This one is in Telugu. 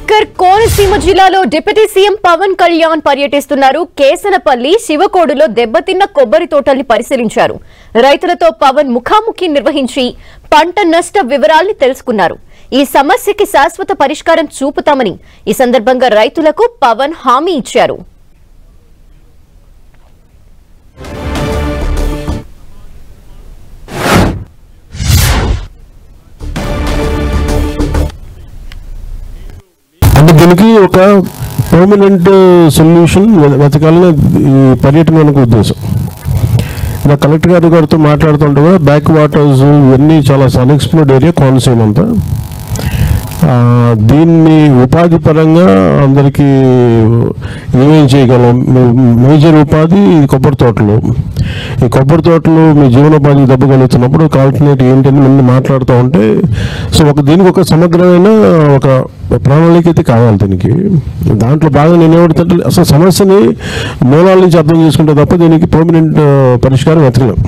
ఛత్తీస్గఢ్ కోనసీమ జిల్లాలో డిప్యూటీ సీఎం పవన్ కళ్యాణ్ పర్యటిస్తున్నారు. కేసనపల్లి శివకోడులో దెబ్బతిన్న కొబ్బరి తోటల్ని పరిశీలించారు. రైతులతో పవన్ ముఖాముఖి నిర్వహించి పంట నష్ట వివరాల్ని తెలుసుకున్నారు. ఈ సమస్యకి శాశ్వత పరిష్కారం చూపుతామని ఈ సందర్భంగా రైతులకు పవన్ హామీ ఇచ్చారు. దీనికి ఒక పర్మనెంట్ సొల్యూషన్ వెతకాలని ఈ పర్యటన మనకు ఉద్దేశం. ఇలా కలెక్టర్ గారితో మాట్లాడుతుంటే కూడా బ్యాక్ వాటర్స్ ఇవన్నీ చాలా అన్ఎక్స్ప్లోర్డ్ ఏరియా కోనసీమ అంతా. దీన్ని ఉపాధి పరంగా అందరికీ ఏమేం చేయగలం, మేజర్ ఉపాధి కొబ్బరి తోటలు. ఈ కొబ్బరి తోటలు మీ జీవనోపాధికి దెబ్బ కలుగుతున్నప్పుడు ఆల్టర్నేట్ ఏంటని ముందు మాట్లాడుతూ ఉంటే, సో దీనికి ఒక సమగ్రమైన ఒక ప్రణాళిక అయితే కావాలి. దీనికి దాంట్లో బాగా నేనేమంటే అసలు సమస్యని మూలాల నుంచి అర్థం చేసుకుంటే తప్ప దీనికి పర్మనెంట్ పరిష్కారం వెతకలేం.